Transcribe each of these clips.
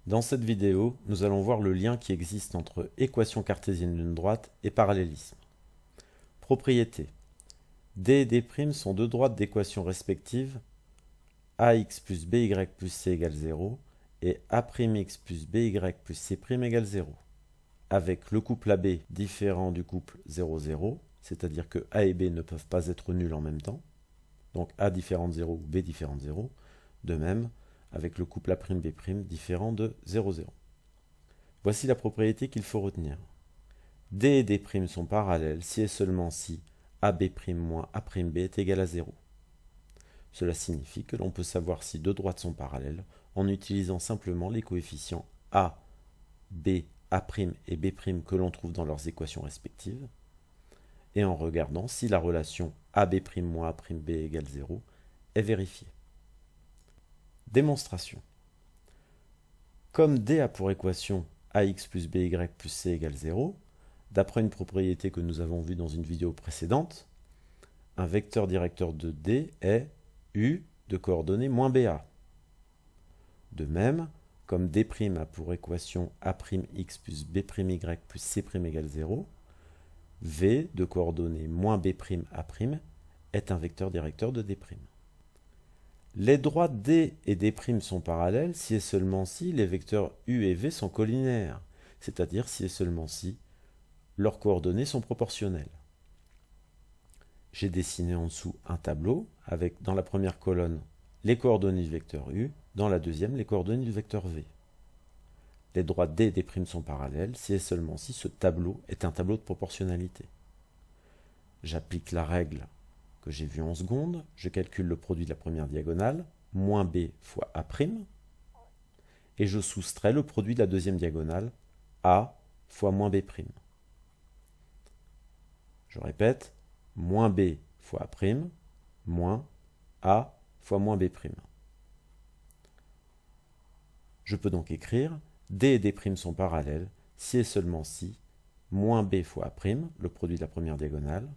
Dans cette vidéo, nous allons voir le lien qui existe entre équation cartésienne d'une droite et parallélisme. Propriété. D et D' sont deux droites d'équation respectives ax plus by plus c égale 0 et a'x plus by plus c' égale 0, avec le couple AB différent du couple 0,0, c'est-à-dire que A et B ne peuvent pas être nuls en même temps, donc A différent de 0 ou B différent de 0, de même avec le couple A'B' différent de 0,0. Voici la propriété qu'il faut retenir. D et D' sont parallèles si et seulement si AB' moins A'B est égal à 0. Cela signifie que l'on peut savoir si deux droites sont parallèles en utilisant simplement les coefficients A, B, A' et B' que l'on trouve dans leurs équations respectives, et en regardant si la relation AB' moins A'B égale 0 est vérifiée. Démonstration. Comme D a pour équation ax plus by plus c égale 0, d'après une propriété que nous avons vue dans une vidéo précédente, un vecteur directeur de D est U de coordonnées moins BA. De même, comme D' a pour équation A'x plus B'y plus C' égale 0, V de coordonnées moins B' A' est un vecteur directeur de D'. Les droites D et D' sont parallèles si et seulement si les vecteurs U et V sont collinaires, c'est-à-dire si et seulement si leurs coordonnées sont proportionnelles. J'ai dessiné en dessous un tableau avec dans la première colonne les coordonnées du vecteur U, dans la deuxième les coordonnées du vecteur V. Les droites D et D' sont parallèles si et seulement si ce tableau est un tableau de proportionnalité. J'applique la règle que j'ai vue en seconde, je calcule le produit de la première diagonale, moins B fois A', et je soustrais le produit de la deuxième diagonale, A fois moins B'. Je répète, moins B fois A', moins A fois moins B'. Je peux donc écrire D et D' sont parallèles si et seulement si moins B fois A', le produit de la première diagonale,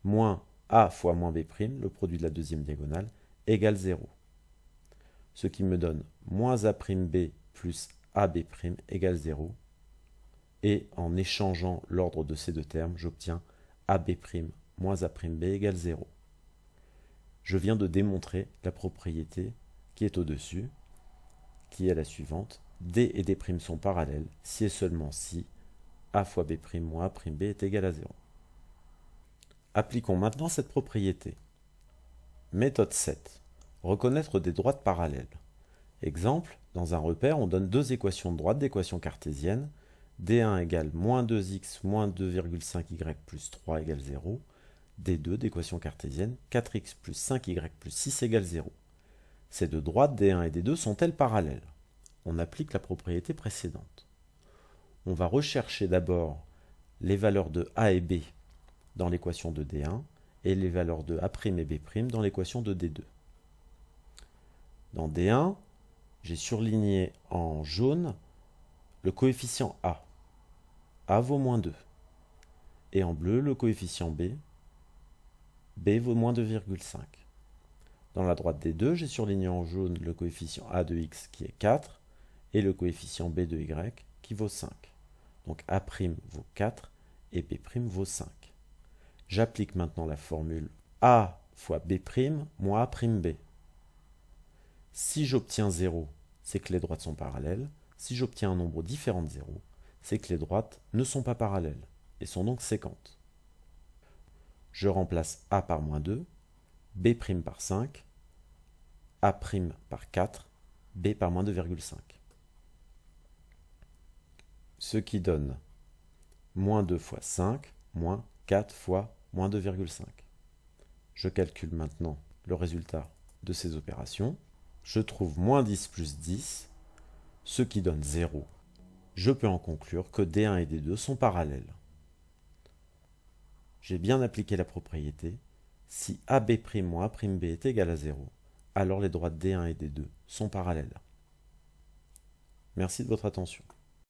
moins A fois moins B', le produit de la deuxième diagonale, égale 0. Ce qui me donne moins A'B plus AB' égale 0. Et en échangeant l'ordre de ces deux termes, j'obtiens AB' moins A'B égale 0. Je viens de démontrer la propriété qui est au-dessus, qui est la suivante. D et D' sont parallèles si et seulement si A fois B' moins A'B est égal à 0. Appliquons maintenant cette propriété. Méthode 7. Reconnaître des droites parallèles. Exemple, dans un repère, on donne deux équations de droite d'équation cartésienne. D1 égale moins 2x moins 2,5y plus 3 égale 0. D2 d'équation cartésienne, 4x plus 5y plus 6 égale 0. Ces deux droites D1 et D2 sont-elles parallèles? On applique la propriété précédente. On va rechercher d'abord les valeurs de A et B dans l'équation de D1 et les valeurs de A' et B' dans l'équation de D2. Dans D1, j'ai surligné en jaune le coefficient A. A vaut moins 2. Et en bleu, le coefficient B. B vaut moins 2,5. Dans la droite D2, j'ai surligné en jaune le coefficient A de x qui est 4 et le coefficient B de y qui vaut 5. Donc A' vaut 4 et B' vaut 5. J'applique maintenant la formule A fois B' moins A'B. Si j'obtiens 0, c'est que les droites sont parallèles. Si j'obtiens un nombre différent de 0, c'est que les droites ne sont pas parallèles et sont donc séquentes. Je remplace A par moins 2, B' par 5, A' par 4, B par moins 2,5. Ce qui donne moins 2 fois 5, moins 4 fois moins 2,5. Je calcule maintenant le résultat de ces opérations. Je trouve moins 10 plus 10, ce qui donne 0. Je peux en conclure que D1 et D2 sont parallèles. J'ai bien appliqué la propriété. Si AB' moins A'B est égal à 0, alors les droites D1 et D2 sont parallèles. Merci de votre attention.